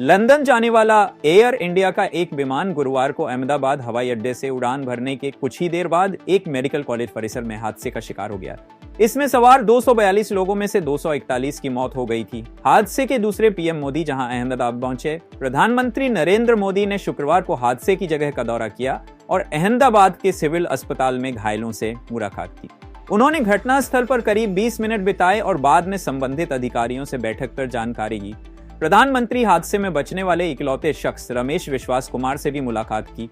London जाने वाला air India का एक विमान गुरुवार को अहमदाबाद हवाई अड्डे से उड़ान भरने के कुछ ही देर बाद एक मेडिकल कॉलेज परिसर में हादसे का शिकार हो गया। इसमें सवार 242 लोगों में से 241 की मौत हो गई थी। हादसे के दूसरे पीएम मोदी जहां अहमदाबाद पहुंचे, प्रधानमंत्री नरेंद्र मोदी ने शुक्रवार को हादसे की जगह का दौरा किया और अहमदाबाद के सिविल अस्पताल में घायलों से मुलाकात की। उन्होंने घटनास्थल पर करीब 20 मिनट बिताए और बाद में संबंधित अधिकारियों से बैठक कर जानकारी ली। प्रधानमंत्री हादसे में बचने वाले इकलौते शख्स रमेश विश्वास कुमार से भी मुलाकात की।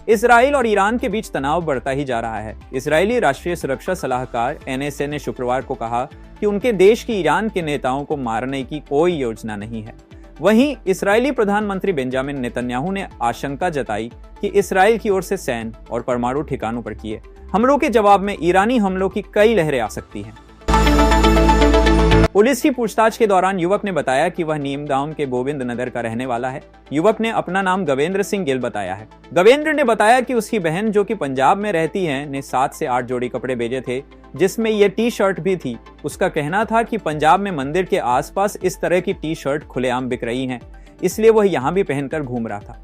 इजराइल और ईरान के बीच तनाव बढ़ता ही जा रहा है। इजरायली राष्ट्रीय सुरक्षा सलाहकार NSA ने शुक्रवार को कहा कि उनके देश की ईरान के नेताओं को मारने की कोई योजना नहीं है। वहीं इजरायली प्रधानमंत्री बेंजामिन नेतन्याहू ने आशंका जताई कि इजराइल की ओर से सैन्य और परमाणु ठिकानों पर किए हमलों के जवाब में ईरानी हमलों की कई लहरें आ सकती हैं। पुलिस की पूछताछ के दौरान युवक ने बताया कि वह नीमगांव के गोविंद नगर का रहने वाला है। युवक ने अपना नाम गवेंद्र सिंह गिल बताया है। गवेंद्र ने बताया कि उसकी बहन जो कि पंजाब में रहती है ने 7 से 8 जोड़ी कपड़े भेजे थे, जिसमें ये टी शर्ट भी थी। उसका कहना था कि पंजाब में मंदिर के आसपास इस तरह की टी शर्ट खुलेआम बिक रही हैं, इसलिए वह यहाँ भी पहनकर घूम रहा था।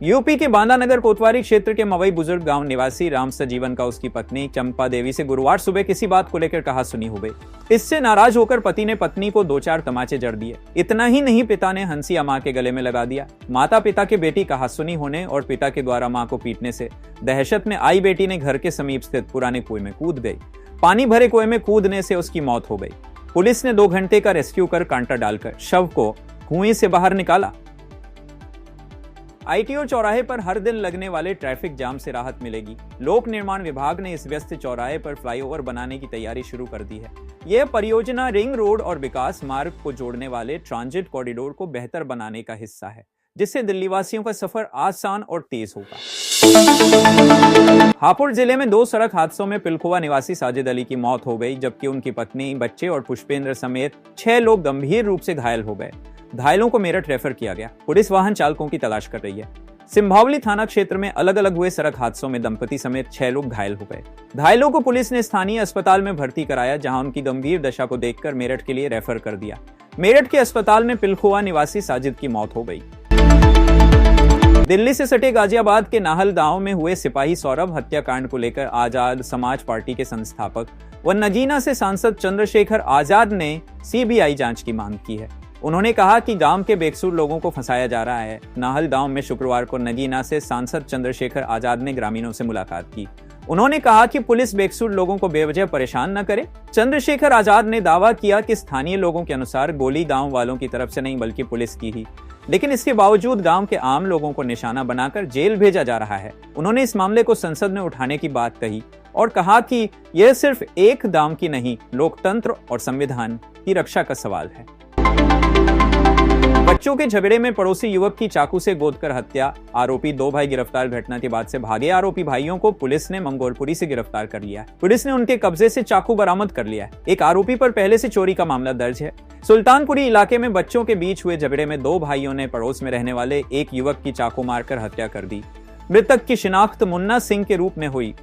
यूपी के बांदा नगर कोतवाली क्षेत्र के मवई बुजुर्ग गांव निवासी राम सजीवन का उसकी पत्नी चंपा देवी से गुरुवार सुबह किसी बात को लेकर कहासुनी हो गई। इससे नाराज होकर पति ने पत्नी को 2-4 तमाचे जड़ दिए। इतना ही नहीं, पिता ने हंसिया मां के गले में लगा दिया। माता पिता के बेटी कहासुनी होने और पिता के द्वारा मां को पीटने से दहशत में आई बेटी ने घर के समीप स्थित पुराने कुएं में कूद गई। पानी भरे कुएं में कूदने से उसकी मौत हो गई। पुलिस ने 2 घंटे का रेस्क्यू कर कांटा डालकर शव को कुएं से बाहर निकाला। ITO चौराहे पर हर दिन लगने वाले ट्रैफिक जाम से राहत मिलेगी। लोक निर्माण विभाग ने इस व्यस्त चौराहे पर फ्लाईओवर बनाने की तैयारी शुरू कर दी है। यह परियोजना रिंग रोड और विकास मार्ग को जोड़ने वाले ट्रांजिट कॉरिडोर को बेहतर बनाने का हिस्सा है, जिससे दिल्ली वासियों का सफर आसान और तेज होगा। हापुड़ जिले में 2 सड़क हादसों में पिलखुवा निवासी साजिद अली की मौत हो गई, जबकि उनकी पत्नी, बच्चे और पुष्पेंद्र समेत 6 लोग गंभीर रूप से घायल हो गए। घायलों को मेरठ रेफर किया गया। पुलिस वाहन चालकों की तलाश कर रही है। सिंभावली थाना क्षेत्र में अलग अलग हुए सड़क हादसों में दंपति समेत 6 लोग घायल हो गए। घायलों को पुलिस ने स्थानीय अस्पताल में भर्ती कराया, जहां उनकी गंभीर दशा को देखकर मेरठ के लिए रेफर कर दिया। मेरठ के अस्पताल में पिलखुवा निवासी साजिद की मौत हो गई। दिल्ली से सटे गाजियाबाद के नाहलगांव में हुए सिपाही सौरभ हत्याकांड को लेकर आजाद समाज पार्टी के संस्थापक व नगीना से सांसद चंद्रशेखर आजाद ने CBI जांच की मांग की है। उन्होंने कहा कि गांव के बेकसूर लोगों को फंसाया जा रहा है। नाहलगांव में शुक्रवार को नगीना से सांसद चंद्रशेखर आजाद ने ग्रामीणों से मुलाकात की। उन्होंने कहा कि पुलिस बेकसूर लोगों को बेवजह परेशान न करे। चंद्रशेखर आजाद ने दावा किया कि स्थानीय लोगों के अनुसार गोली गांव वालों की तरफ से नहीं बल्कि पुलिस की ही, लेकिन इसके बावजूद गांव के आम लोगों को निशाना बनाकर जेल भेजा जा रहा है। उन्होंने इस मामले को संसद में उठाने की बात कही और कहा कि यह सिर्फ एक गांव की नहीं, लोकतंत्र और संविधान की रक्षा का सवाल है। बच्चों के झगड़े में पड़ोसी युवक की चाकू से गोदकर हत्या, आरोपी 2 भाई गिरफ्तार। घटना के बाद से भागे आरोपी भाइयों को पुलिस ने मंगोलपुरी से गिरफ्तार कर लिया है। पुलिस ने उनके कब्जे से चाकू बरामद कर लिया है। एक आरोपी पर पहले से चोरी का मामला दर्ज है। सुल्तानपुरी इलाके में बच्चों के बीच हुए झगड़े में 2 भाइयों ने पड़ोस में रहने वाले एक युवक की चाकू मारकर हत्या कर दी। मृतक की शिनाख्त मुन्ना सिंह के रूप में हुई।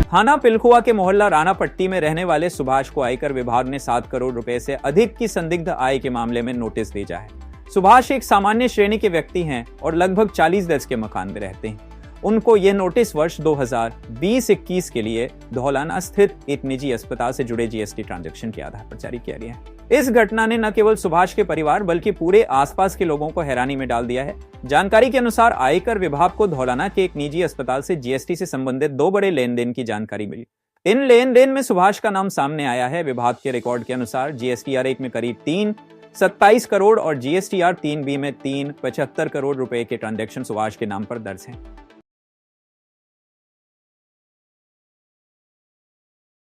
थाना पिलखुआ के मोहल्ला रानापट्टी में रहने वाले सुभाष को आयकर विभाग ने 7 करोड़ रुपए से अधिक की संदिग्ध आय के मामले में नोटिस भेजा है। सुभाष एक सामान्य श्रेणी के व्यक्ति हैं और लगभग 40 गज के मकान में रहते हैं। उनको यह नोटिस वर्ष 2020-21 के लिए धौलाना स्थित एक निजी अस्पताल से जुड़े GST ट्रांजैक्शन के आधार पर जारी किया गया है। इस घटना ने न केवल सुभाष के परिवार बल्कि पूरे आसपास के लोगों को हैरानी में डाल दिया है। जानकारी के अनुसार आयकर विभाग को धौलाना के एक निजी अस्पताल से GST से संबंधित 2 बड़े लेन देन की जानकारी मिली। इन लेन देन में सुभाष का नाम सामने आया है। विभाग के रिकॉर्ड के अनुसार GSTR 1 में करीब 27 करोड़ और GSTR 3B में 75 करोड़ रुपए के ट्रांजैक्शन सुभाष के नाम पर दर्ज हैं।